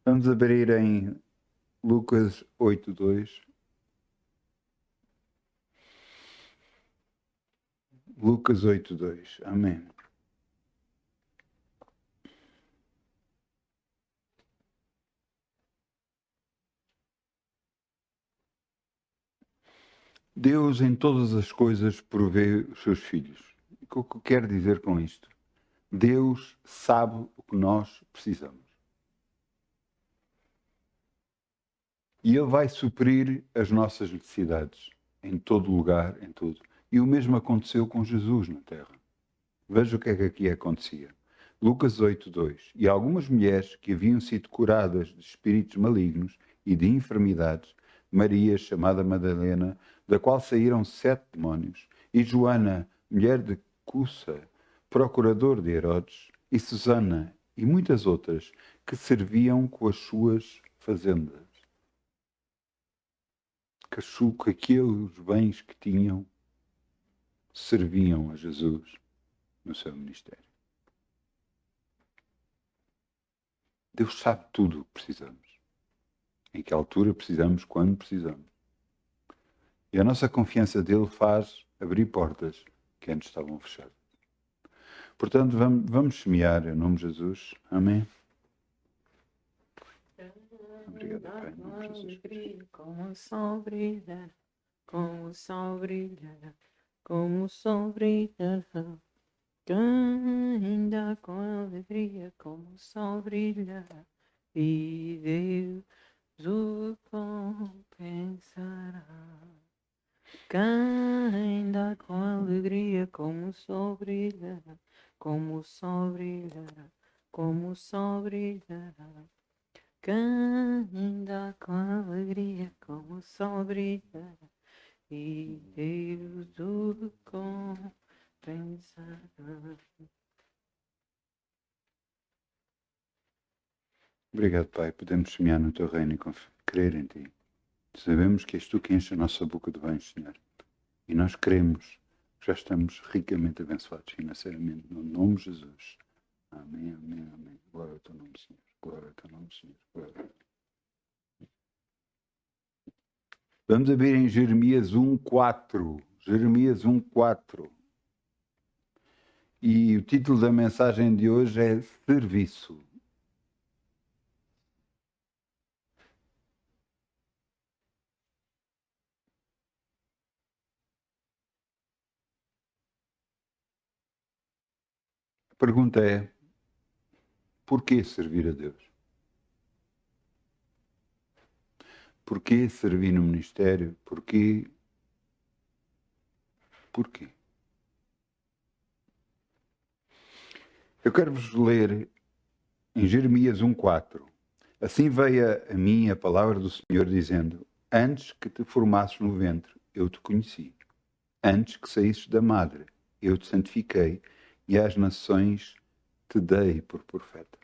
Vamos abrir em Lucas 8:2. Lucas 8:2. Amém. Deus em todas as coisas provê os seus filhos. O que eu quero dizer com isto? Deus sabe o que nós precisamos. E Ele vai suprir as nossas necessidades em todo lugar, em tudo. E o mesmo aconteceu com Jesus na terra. Veja o que é que aqui acontecia. Lucas 8:2. E algumas mulheres que haviam sido curadas de espíritos malignos e de enfermidades, Maria, chamada Madalena, da qual saíram 7 demónios, e Joana, mulher de Cusa, procurador de Herodes, e Susana, e muitas outras, que serviam com as suas fazendas. Que aqueles bens que tinham serviam a Jesus no seu ministério. Deus sabe tudo o que precisamos. Em que altura precisamos, quando precisamos. E a nossa confiança dele faz abrir portas que antes estavam fechadas. Portanto, vamos semear em nome de Jesus. Amém. Obrigado, Pai, em nome de Jesus. Como o sol brilha, como o sol brilha, como o sol brilha. Ainda com alegria, como o sol brilha, e Deus o compensará. Ainda com alegria, como o sol brilha, como o sol brilha, como o sol brilha. Ainda com alegria, como o sol brilha, e Deus o compensará. Obrigado, Pai. Podemos semear no teu reino e crer em ti. Sabemos que és tu que enche a nossa boca de bens, Senhor. E nós queremos que já estamos ricamente abençoados financeiramente, no nome de Jesus. Amém, amém, amém. Glória ao teu nome, Senhor. Glória ao teu nome, Senhor. Glória. Vamos abrir em Jeremias 1:4. Jeremias 1:4. E o título da mensagem de hoje é Serviço. A pergunta é: porquê servir a Deus? Porquê servir no ministério? Porquê? Eu quero-vos ler em Jeremias 1:4. Assim veio a mim a palavra do Senhor dizendo: antes que te formasses no ventre, eu te conheci. Antes que saísses da madre, eu te santifiquei e às nações te dei por profeta.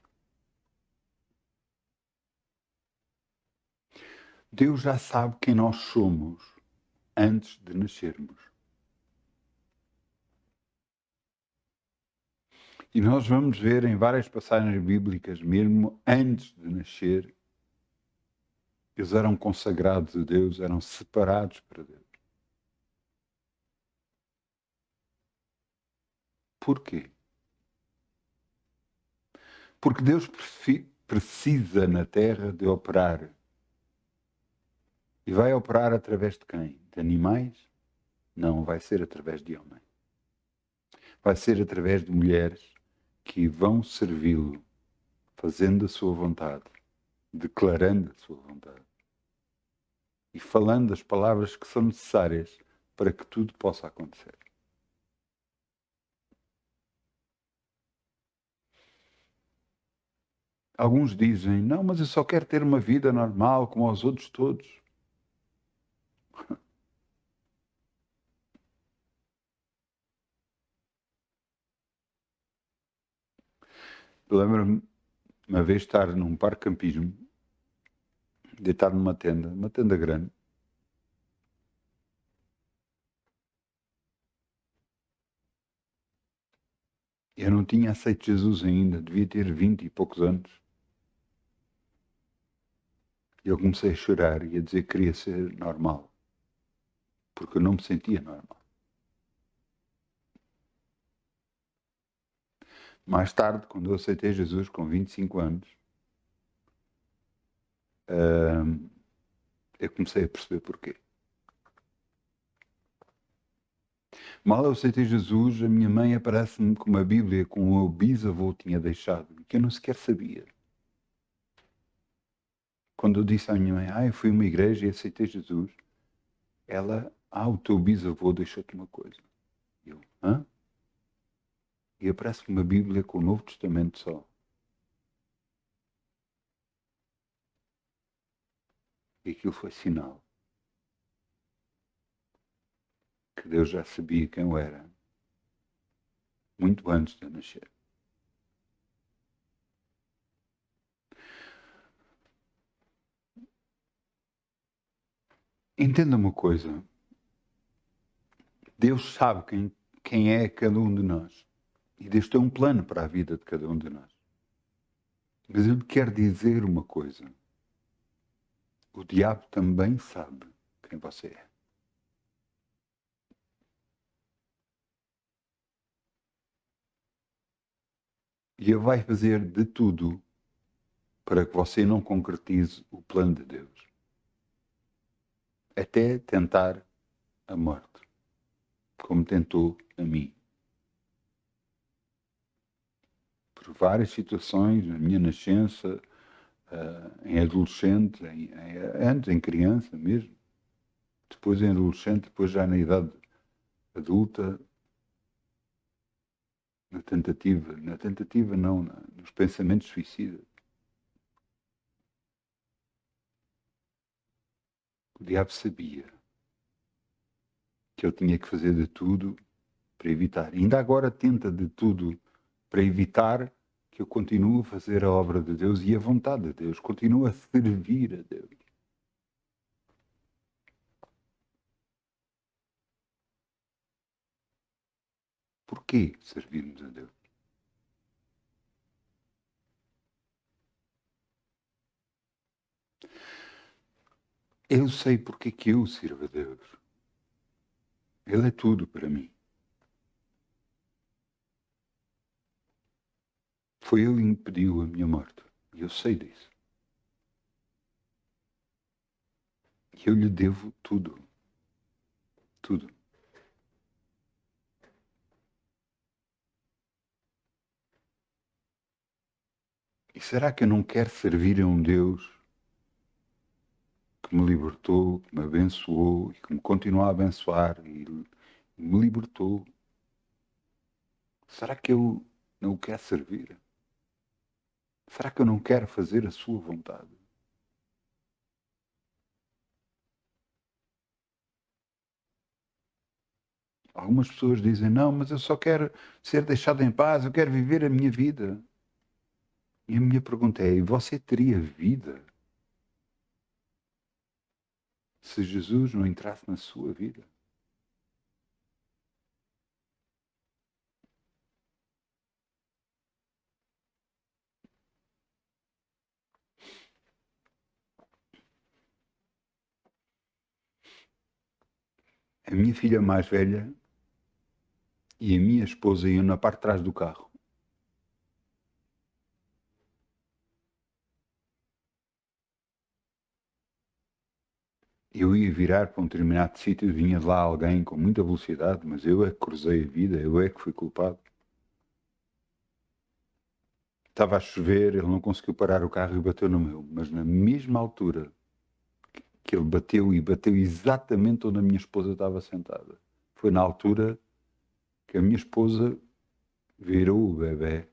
Deus já sabe quem nós somos antes de nascermos. E nós vamos ver em várias passagens bíblicas, mesmo antes de nascer, eles eram consagrados a Deus, eram separados para Deus. Porquê? Porque Deus precisa na terra de operar. E vai operar através de quem? De animais? Não, vai ser através de homens. Vai ser através de mulheres que vão servi-lo, fazendo a sua vontade, declarando a sua vontade e falando as palavras que são necessárias para que tudo possa acontecer. Alguns dizem: não, mas eu só quero ter uma vida normal como aos outros todos. Lembro-me uma vez estar num parque de campismo, deitado numa tenda, uma tenda grande. Eu não tinha aceito Jesus ainda, devia ter 20 e poucos anos. E eu comecei a chorar e a dizer que queria ser normal, porque eu não me sentia normal. Mais tarde, quando eu aceitei Jesus com 25 anos, eu comecei a perceber porquê. Mal eu aceitei Jesus, a minha mãe aparece-me com uma Bíblia que o meu bisavô tinha deixado, que eu não sequer sabia. Quando eu disse à minha mãe, eu fui a uma igreja e aceitei Jesus, ela, o teu bisavô deixou-te uma coisa. Eu, hã? E aparece-me uma Bíblia com o Novo Testamento só. E aquilo foi sinal que Deus já sabia quem eu era, muito antes de eu nascer. Entenda uma coisa, Deus sabe quem é cada um de nós. E Deus tem um plano para a vida de cada um de nós. Mas eu lhe quero dizer uma coisa. O diabo também sabe quem você é. E ele vai fazer de tudo para que você não concretize o plano de Deus. Até tentar a morte, como tentou a mim. Por várias situações, na minha nascença, em adolescente, antes em criança mesmo, depois em adolescente, depois já na idade adulta, na tentativa não, nos pensamentos suicidas. O diabo sabia que ele tinha que fazer de tudo para evitar. Ainda agora tenta de tudo para evitar que eu continue a fazer a obra de Deus e a vontade de Deus, continue a servir a Deus. Porquê servirmos a Deus? Eu sei porque que eu sirvo a Deus. Ele é tudo para mim. Foi ele que impediu a minha morte. E eu sei disso. E eu lhe devo tudo. Tudo. E será que eu não quero servir a um Deus que me libertou, que me abençoou e que me continua a abençoar e me libertou? Será que eu não o quero servir? Será que eu não quero fazer a sua vontade? Algumas pessoas dizem, não, mas eu só quero ser deixado em paz, eu quero viver a minha vida. E a minha pergunta é, você teria vida se Jesus não entrasse na sua vida? A minha filha mais velha e a minha esposa iam na parte de trás do carro. Eu ia virar para um determinado sítio e vinha de lá alguém com muita velocidade, mas eu é que cruzei a vida, eu é que fui culpado. Estava a chover, ele não conseguiu parar o carro e bateu no meu, mas na mesma altura que ele bateu e bateu exatamente onde a minha esposa estava sentada. Foi na altura que a minha esposa virou o bebê,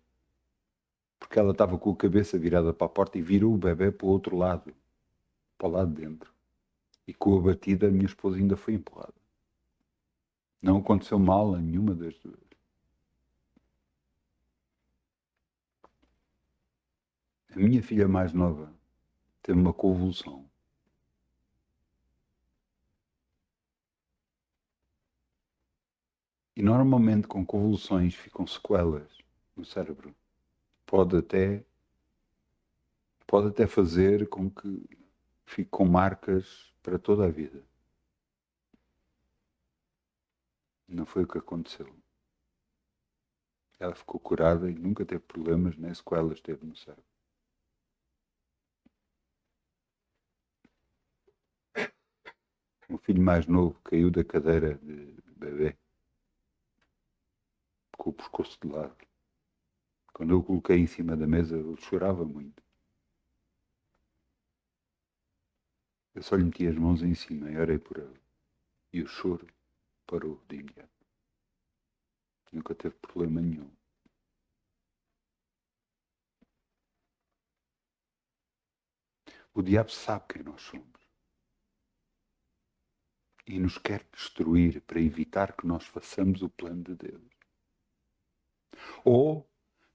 porque ela estava com a cabeça virada para a porta e virou o bebê para o outro lado, para o lado de dentro. E com a batida a minha esposa ainda foi empurrada. Não aconteceu mal a nenhuma das duas. A minha filha mais nova teve uma convulsão. E normalmente com convulsões ficam sequelas no cérebro. Pode até fazer com que fico com marcas para toda a vida. Não foi o que aconteceu. Ela ficou curada e nunca teve problemas, nem sequelas teve no cérebro. O filho mais novo caiu da cadeira de bebê, com o pescoço de lado. Quando eu o coloquei em cima da mesa, ele chorava muito. Eu só lhe meti as mãos em cima e orei por ele. E o choro parou de imediato. Nunca teve problema nenhum. O diabo sabe quem nós somos. E nos quer destruir para evitar que nós façamos o plano de Deus. Ou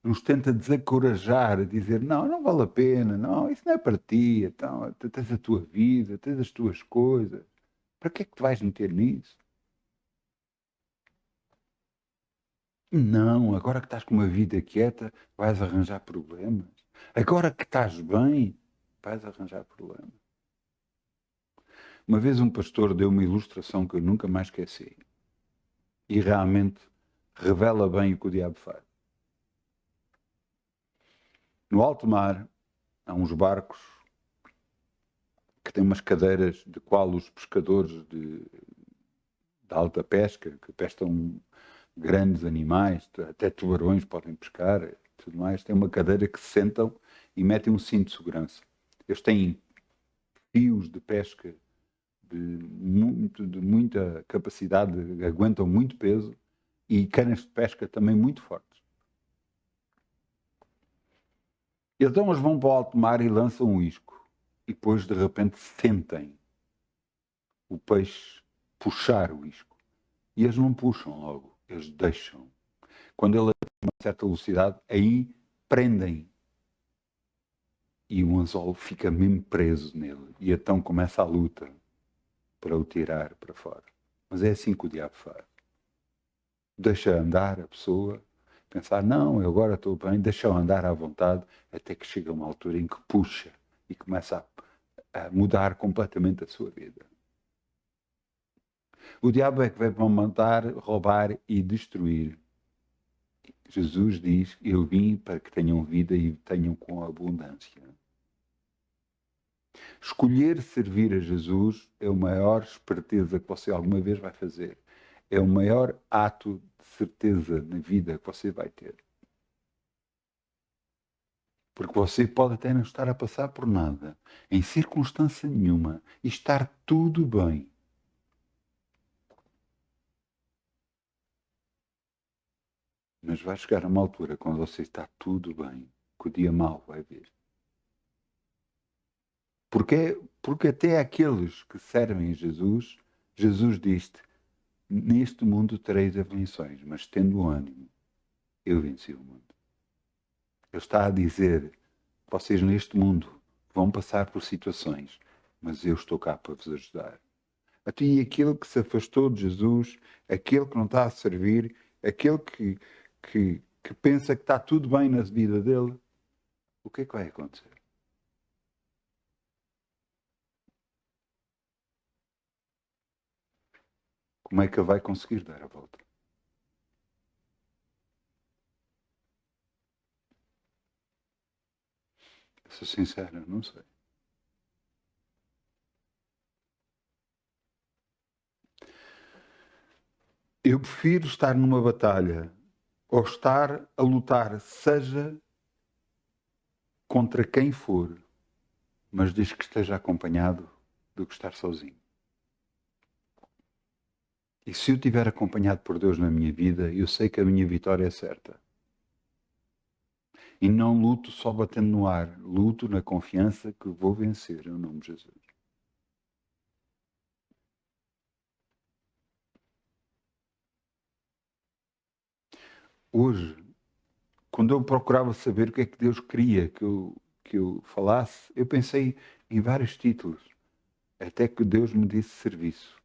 nos tenta desencorajar, a dizer, não, não vale a pena, não, isso não é para ti, então, tu tens a tua vida, tens as tuas coisas. Para que é que te vais meter nisso? Não, agora que estás com uma vida quieta, vais arranjar problemas. Agora que estás bem, vais arranjar problemas. Uma vez um pastor deu uma ilustração que eu nunca mais esqueci. E realmente revela bem o que o diabo faz. No alto mar, há uns barcos que têm umas cadeiras de qual os pescadores de alta pesca, que pescam grandes animais, até tubarões podem pescar, tudo mais, têm uma cadeira que se sentam e metem um cinto de segurança. Eles têm fios de pesca de muita capacidade, aguentam muito peso e canas de pesca também muito fortes. Então eles vão para o alto mar e lançam um isco e depois de repente sentem o peixe puxar o isco. E eles não puxam logo, eles deixam. Quando ele atinge uma certa velocidade, aí prendem. E o anzol fica mesmo preso nele. E então começa a luta para o tirar para fora. Mas é assim que o diabo faz. Deixa andar a pessoa, pensar, não, eu agora estou bem, deixa andar à vontade, até que chega uma altura em que puxa e começa a mudar completamente a sua vida. O diabo é que veio para matar, roubar e destruir. Jesus diz, eu vim para que tenham vida e tenham com abundância. Escolher servir a Jesus é a maior esperteza que você alguma vez vai fazer. É o maior ato de certeza na vida que você vai ter. Porque você pode até não estar a passar por nada, em circunstância nenhuma, e estar tudo bem. Mas vai chegar a uma altura quando você está tudo bem, que o dia mau vai vir. Porque até aqueles que servem a Jesus, Jesus diz-te, neste mundo tereis aflições, mas tendo ânimo, eu venci o mundo. Ele está a dizer, vocês neste mundo vão passar por situações, mas eu estou cá para vos ajudar. Até e aquele que se afastou de Jesus, aquele que não está a servir, aquele que pensa que está tudo bem na vida dele, o que é que vai acontecer? Como é que ele vai conseguir dar a volta? Eu sou sincero, não sei. Eu prefiro estar numa batalha ou estar a lutar, seja contra quem for, mas desde que esteja acompanhado, do que estar sozinho. E se eu estiver acompanhado por Deus na minha vida, eu sei que a minha vitória é certa. E não luto só batendo no ar, luto na confiança que vou vencer, em nome de Jesus. Hoje, quando eu procurava saber o que é que Deus queria que eu falasse, eu pensei em vários títulos, até que Deus me disse serviço.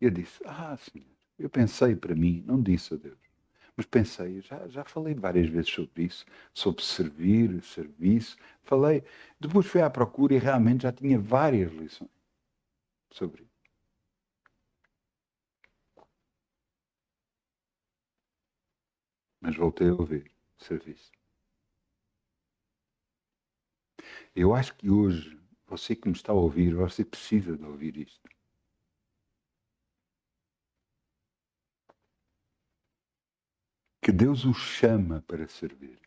Eu disse, Senhor, eu pensei para mim, não disse a Deus. Mas pensei, já falei várias vezes sobre isso, sobre servir, serviço. Falei, depois fui à procura e realmente já tinha várias lições sobre isso. Mas voltei a ouvir serviço. Eu acho que hoje, você que me está a ouvir, você precisa de ouvir isto. Que Deus o chama para servir.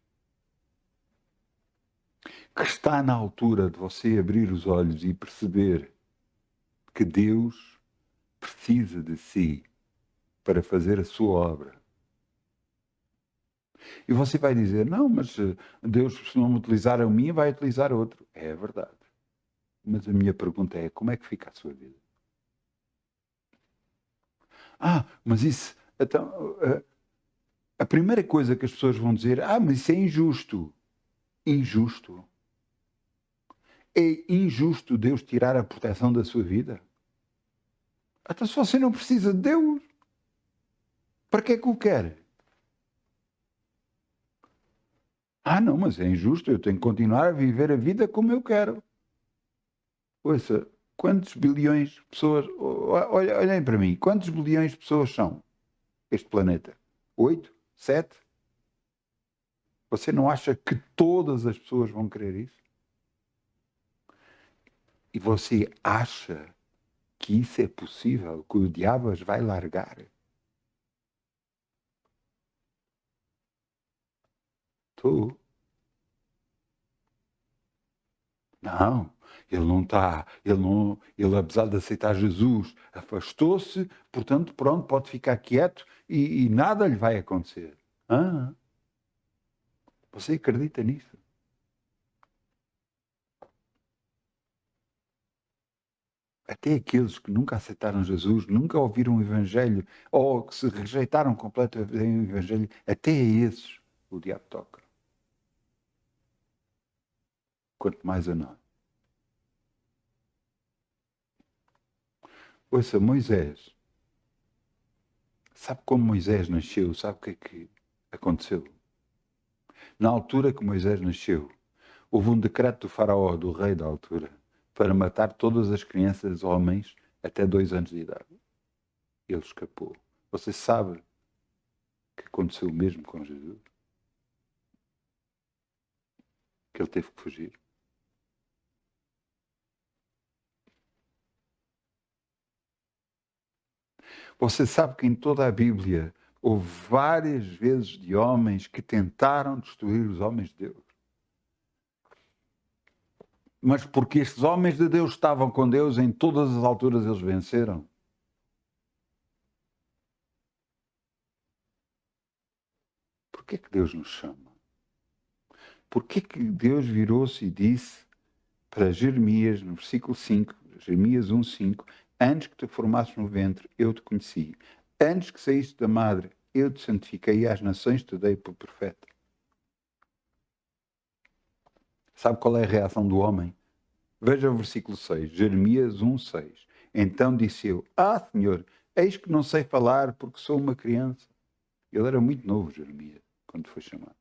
Que está na altura de você abrir os olhos e perceber que Deus precisa de si para fazer a sua obra. E você vai dizer, não, mas Deus, se não me utilizar a mim, vai utilizar outro. É verdade. Mas a minha pergunta é, como é que fica a sua vida? Mas isso... Então, a primeira coisa que as pessoas vão dizer, mas isso é injusto. Injusto? É injusto Deus tirar a proteção da sua vida? Então se você não precisa de Deus, para que é que o quer? Não, mas é injusto, eu tenho que continuar a viver a vida como eu quero. Ouça, quantos bilhões de pessoas... Olhem para mim, quantos bilhões de pessoas são este planeta? 8? 7? Você não acha que todas as pessoas vão querer isso? E você acha que isso é possível, que o diabo as vai largar? Tu? Não, ele não está, ele apesar de aceitar Jesus, afastou-se, portanto, pronto, pode ficar quieto e nada lhe vai acontecer. Você acredita nisso? Até aqueles que nunca aceitaram Jesus, nunca ouviram o Evangelho, ou que se rejeitaram completamente o Evangelho, até a esses o diabo toca. Quanto mais a nós. Ouça, Moisés, sabe como Moisés nasceu? Sabe o que é que aconteceu? Na altura que Moisés nasceu, houve um decreto do faraó, do rei da altura, para matar todas as crianças homens até 2 anos de idade. Ele escapou. Você sabe que aconteceu o mesmo com Jesus? Que ele teve que fugir. Você sabe que em toda a Bíblia houve várias vezes de homens que tentaram destruir os homens de Deus. Mas porque estes homens de Deus estavam com Deus, em todas as alturas eles venceram. Porquê que Deus nos chama? Porquê que Deus virou-se e disse para Jeremias, no versículo 5, Jeremias 1:5, antes que te formasses no ventre, eu te conheci. Antes que saíste da madre, eu te santifiquei e às nações te dei por profeta. Sabe qual é a reação do homem? Veja o versículo 6, Jeremias 1:6. Então disse eu, Senhor, eis que não sei falar porque sou uma criança. Ele era muito novo, Jeremias, quando foi chamado.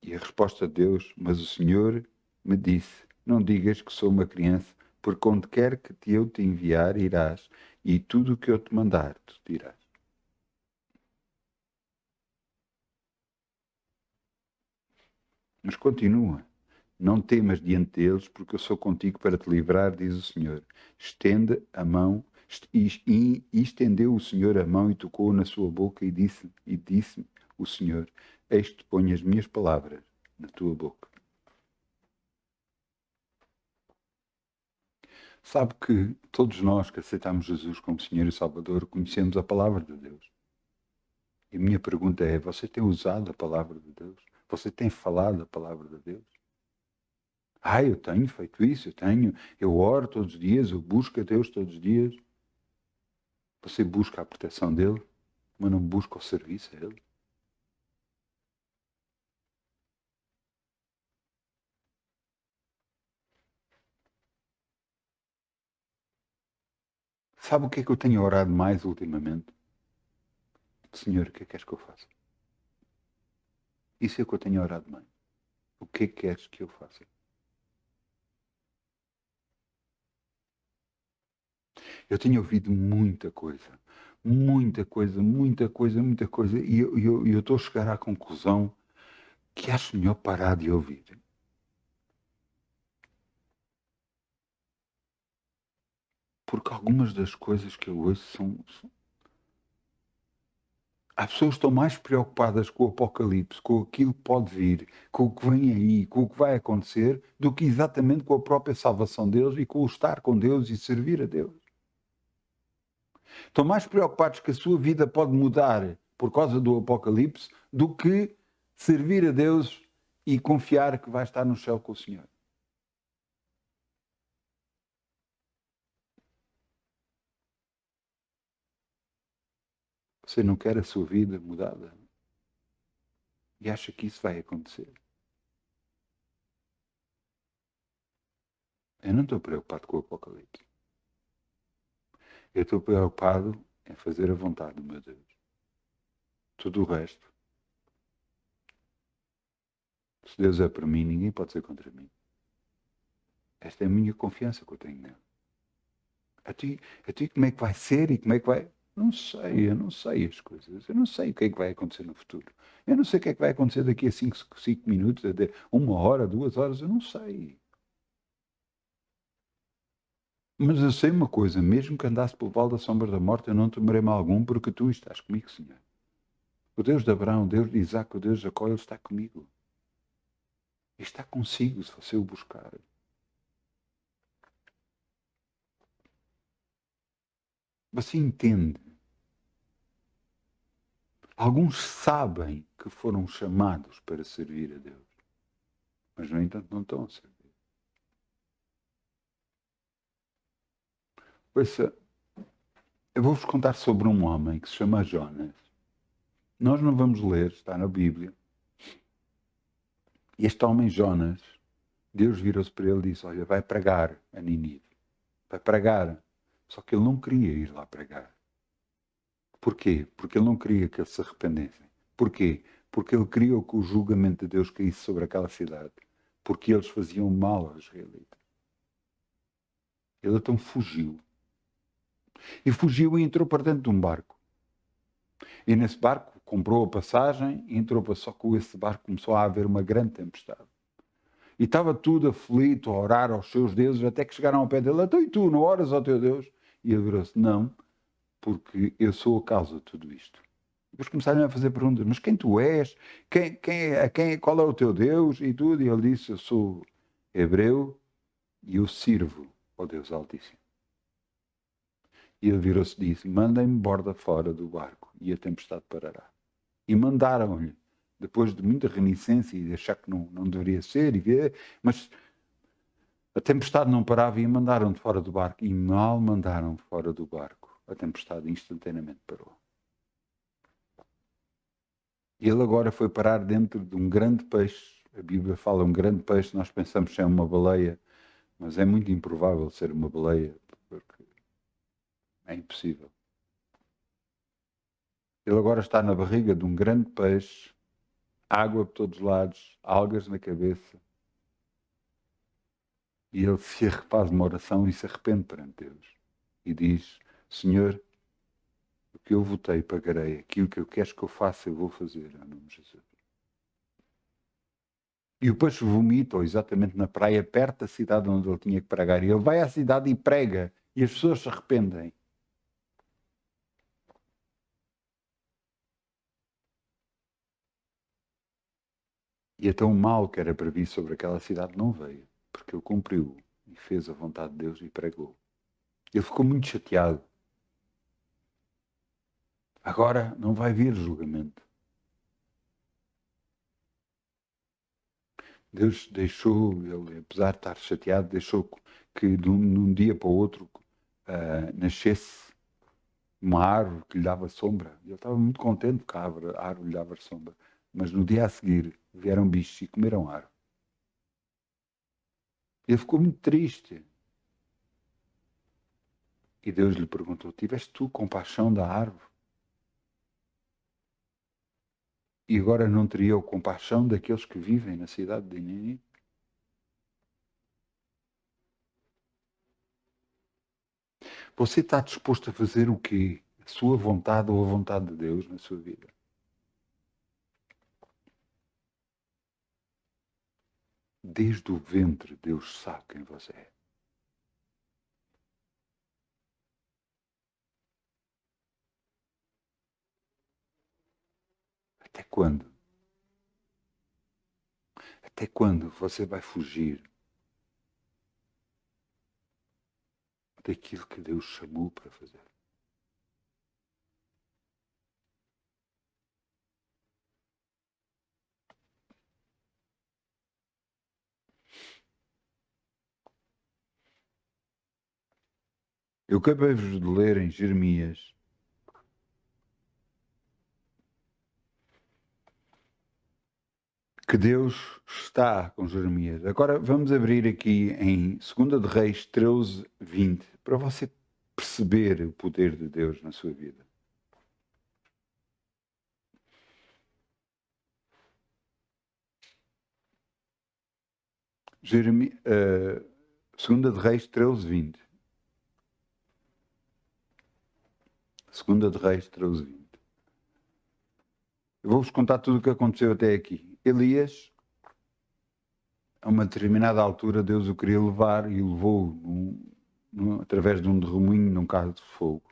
E a resposta de Deus, mas o Senhor me disse, não digas que sou uma criança, porque onde quer que eu te enviar, irás, e tudo o que eu te mandar, tu dirás. Mas continua. Não temas diante deles, porque eu sou contigo para te livrar, diz o Senhor. Estende a mão, e estendeu o Senhor a mão e tocou na sua boca e disse o Senhor, eis que ponho as minhas palavras na tua boca. Sabe que todos nós que aceitamos Jesus como Senhor e Salvador conhecemos a palavra de Deus. E a minha pergunta é, você tem usado a palavra de Deus? Você tem falado a palavra de Deus? Eu tenho feito isso, eu oro todos os dias, eu busco a Deus todos os dias. Você busca a proteção dele, mas não busca o serviço a ele. Sabe o que é que eu tenho orado mais ultimamente? Senhor, o que é que queres que eu faça? Isso é o que eu tenho orado, mãe. O que é que queres que eu faça? Eu tenho ouvido muita coisa. Muita coisa, muita coisa, muita coisa. E eu estou a chegar à conclusão que acho melhor parar de ouvir. Porque algumas das coisas que eu ouço são. As pessoas estão mais preocupadas com o Apocalipse, com aquilo que pode vir, com o que vem aí, com o que vai acontecer, do que exatamente com a própria salvação de Deus e com o estar com Deus e servir a Deus. Estão mais preocupados que a sua vida pode mudar por causa do Apocalipse do que servir a Deus e confiar que vai estar no céu com o Senhor. Você não quer a sua vida mudada e acha que isso vai acontecer. Eu não estou preocupado com o Apocalipse. Eu estou preocupado em fazer a vontade do meu Deus. Tudo o resto, se Deus é por mim, ninguém pode ser contra mim. Esta é a minha confiança que eu tenho nele. A ti como é que vai ser e como é que vai... Não sei, eu não sei as coisas. Eu não sei o que é que vai acontecer no futuro. Eu não sei o que é que vai acontecer daqui a 5 minutos, a 1 hora, 2 horas, eu não sei. Mas eu sei uma coisa, mesmo que andasse pelo vale da sombra da morte, eu não temerei mal algum, porque tu estás comigo, Senhor. O Deus de Abraão, o Deus de Isaac, o Deus de Jacó, Ele está comigo. Ele está consigo, se você o buscar. Você entende? Alguns sabem que foram chamados para servir a Deus, mas, no entanto, não estão a servir. Ouça, eu vou-vos contar sobre um homem que se chama Jonas. Nós não vamos ler, está na Bíblia. E este homem, Jonas, Deus virou-se para ele e disse, olha, vai pregar a Nínive. Vai pregar. Só que ele não queria ir lá pregar. Porquê? Porque ele não queria que eles se arrependessem. Porquê? Porque ele queria que o julgamento de Deus caísse sobre aquela cidade. Porque eles faziam mal aos israelitas. Ele então fugiu. E fugiu e entrou para dentro de um barco. E nesse barco comprou a passagem e entrou para... Só que com esse barco começou a haver uma grande tempestade. E estava tudo aflito a orar aos seus deuses, até que chegaram ao pé dele. Então e tu, não oras ao teu Deus? E ele virou-se, não, porque eu sou a causa de tudo isto. Depois começaram a fazer perguntas, mas quem tu és? Qual é o teu Deus? E tudo. E ele disse, eu sou hebreu e eu sirvo ao Deus Altíssimo. E ele virou-se e disse, mandem-me borda fora do barco e a tempestade parará. E mandaram-lhe, depois de muita renicência e de achar que não deveria ser, mas a tempestade não parava e mandaram de fora do barco. E mal mandaram fora do barco, a tempestade instantaneamente parou. E ele agora foi parar dentro de um grande peixe. A Bíblia fala um grande peixe, nós pensamos que é uma baleia, mas é muito improvável ser uma baleia, porque é impossível. Ele agora está na barriga de um grande peixe, água por todos os lados, algas na cabeça. E ele faz uma oração e se arrepende perante Deus. E diz, Senhor, o que eu votei pagarei, aquilo que eu queres que eu faça eu vou fazer, em nome de Jesus. E o peixe vomita exatamente na praia, perto da cidade onde ele tinha que pregar. E ele vai à cidade e prega, e as pessoas se arrependem. E até o mal que era previsto sobre aquela cidade não veio, porque ele cumpriu e fez a vontade de Deus e pregou. Ele ficou muito chateado. Agora não vai vir julgamento. Deus deixou, ele, apesar de estar chateado, deixou que de um dia para o outro nascesse uma árvore que lhe dava sombra. Ele estava muito contente que a árvore lhe dava sombra. Mas no dia a seguir vieram bichos e comeram a árvore. Ele ficou muito triste. E Deus lhe perguntou, tiveste tu compaixão da árvore? e agora não teria compaixão daqueles que vivem na cidade de Nínive? Você está disposto a fazer o quê? A sua vontade ou a vontade de Deus na sua vida? Desde o ventre, Deus sabe quem você é. Até quando? Até quando você vai fugir daquilo que Deus chamou para fazer? Eu acabei-vos de ler em Jeremias que Deus está com Jeremias. Agora vamos abrir aqui em 2 de Reis 13, 20, para você perceber o poder de Deus na sua vida. Jeremias, 2 de Reis 13, 20. 2 de Reis 13, 20. Eu vou-vos contar tudo o que aconteceu até aqui. Elias, a uma determinada altura, Deus o queria levar e levou através de um redemoinho num carro de fogo.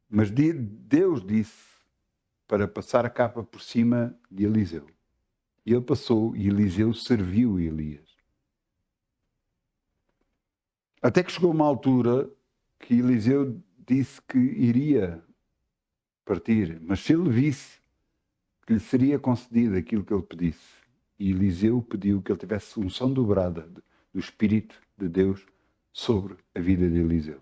Mas Deus disse para passar a capa por cima de Eliseu. E ele passou e Eliseu serviu Elias. Até que chegou uma altura que Eliseu disse que iria partir, mas se ele visse que lhe seria concedido aquilo que ele pedisse, e Eliseu pediu que ele tivesse unção dobrada do Espírito de Deus sobre a vida de Eliseu.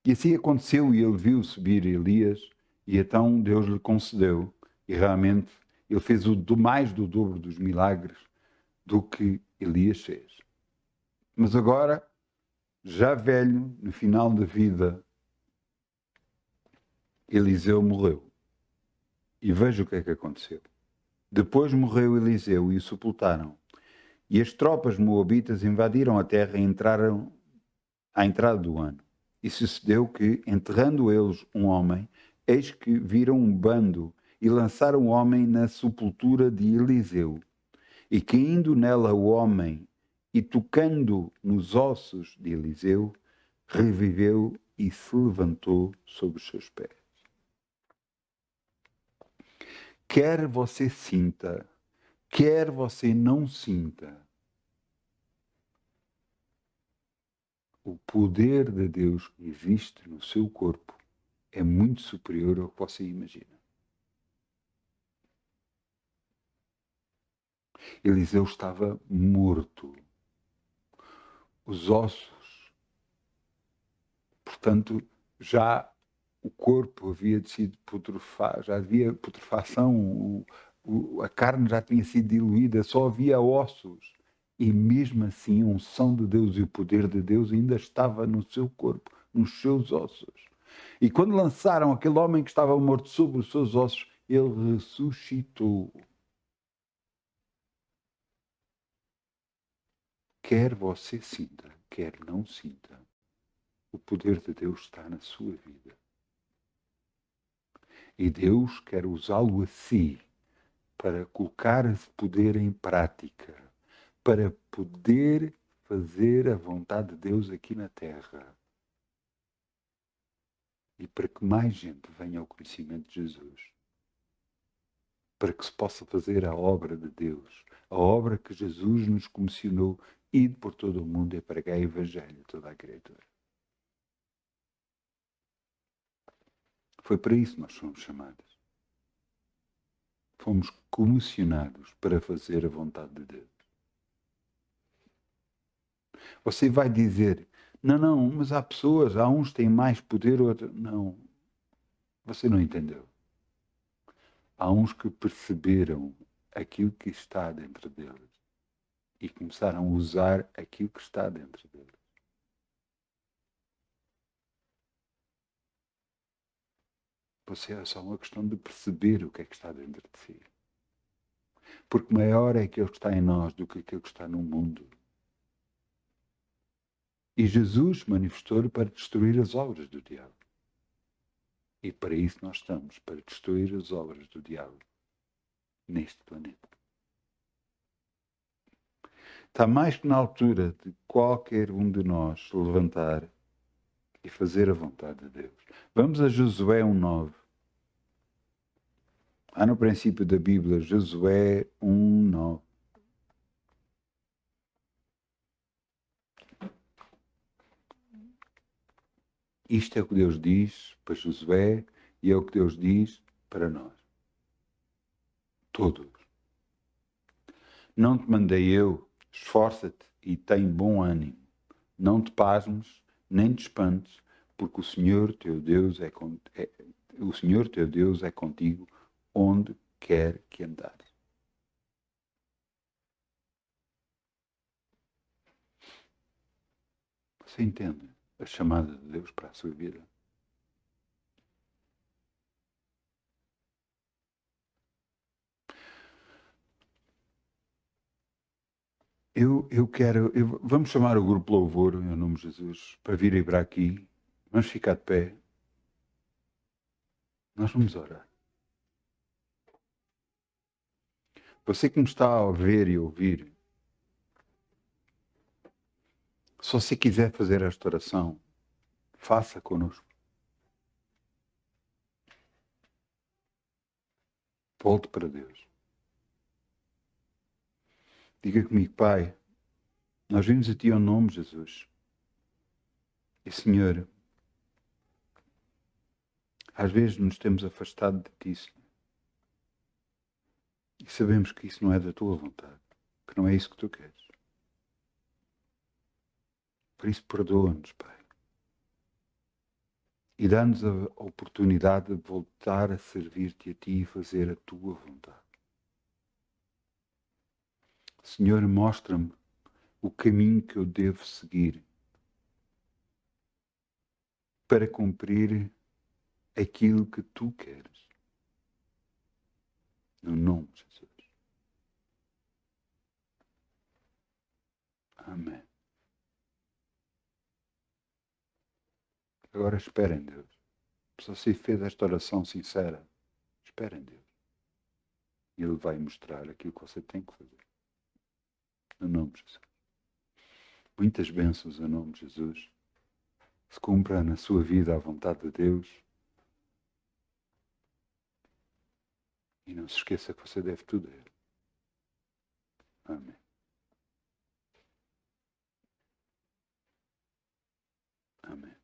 E assim aconteceu, e ele viu subir Elias, e então Deus lhe concedeu, e realmente ele fez mais do dobro dos milagres do que Elias fez. Mas agora, já velho, no final da vida, Eliseu morreu. E veja o que é que aconteceu. Depois morreu Eliseu e o sepultaram. E as tropas moabitas invadiram a terra e entraram à entrada do ano. E sucedeu que, enterrando eles um homem, eis que viram um bando e lançaram o homem na sepultura de Eliseu. E caindo nela o homem e tocando nos ossos de Eliseu, reviveu e se levantou sobre os seus pés. Quer você sinta, quer você não sinta, o poder de Deus que existe no seu corpo é muito superior ao que você imagina. Eliseu estava morto. Os ossos, portanto, já o corpo havia sido putrefado, já havia putrefação, a carne já tinha sido diluída, só havia ossos. E mesmo assim a unção de Deus e o poder de Deus ainda estava no seu corpo, nos seus ossos. E quando lançaram aquele homem que estava morto sobre os seus ossos, ele ressuscitou. Quer você sinta, quer não sinta, o poder de Deus está na sua vida. E Deus quer usá-lo assim para colocar esse poder em prática, para poder fazer a vontade de Deus aqui na terra. E para que mais gente venha ao conhecimento de Jesus. Para que se possa fazer a obra de Deus, a obra que Jesus nos comissionou, ir por todo o mundo e pregar o Evangelho a toda a criatura. Foi para isso que nós fomos chamados. Fomos comissionados para fazer a vontade de Deus. Você vai dizer, não, mas há pessoas, há uns que têm mais poder, outros... Não, você não entendeu. Há uns que perceberam aquilo que está dentro deles e começaram a usar aquilo que está dentro deles. você é só uma questão de perceber o que é que está dentro de si. Porque maior é aquele que está em nós do que aquele que está no mundo. E Jesus manifestou-lhe para destruir as obras do diabo. E para isso nós estamos, para destruir as obras do diabo neste planeta. Está mais que na altura de qualquer um de nós levantar e fazer a vontade de Deus. Vamos a Josué 1:9. Há no princípio da Bíblia, Josué 1:9. Isto é o que Deus diz para Josué e é o que Deus diz para nós. Todos. Não te mandei eu, esforça-te e tem bom ânimo. Não te pasmes, nem te espantes, porque o Senhor teu Deus o Senhor teu Deus é contigo onde quer que andares. Você entende a chamada de Deus para a sua vida? Vamos chamar o grupo Louvor, em nome de Jesus, para virem para aqui. Vamos ficar de pé. Nós vamos orar. Você que me está a ver e ouvir, se você quiser fazer esta oração, faça connosco. Volte para Deus. Diga comigo, Pai, nós vimos a Ti em nome de Jesus. E, Senhor, às vezes nos temos afastado de Ti, Senhor. E sabemos que isso não é da Tua vontade, que não é isso que Tu queres. Por isso, perdoa-nos, Pai. E dá-nos a oportunidade de voltar a servir-te a Ti e fazer a Tua vontade. Senhor, mostra-me o caminho que eu devo seguir para cumprir aquilo que Tu queres. No nome de Jesus. Amém. Agora espera em Deus. Se você fez esta oração sincera, espera em Deus. E Ele vai mostrar aquilo que você tem que fazer. No nome de Jesus. Muitas bênçãos em nome de Jesus. Se cumpra na sua vida a vontade de Deus. E não se esqueça que você deve tudo a Ele. Amém. Amém.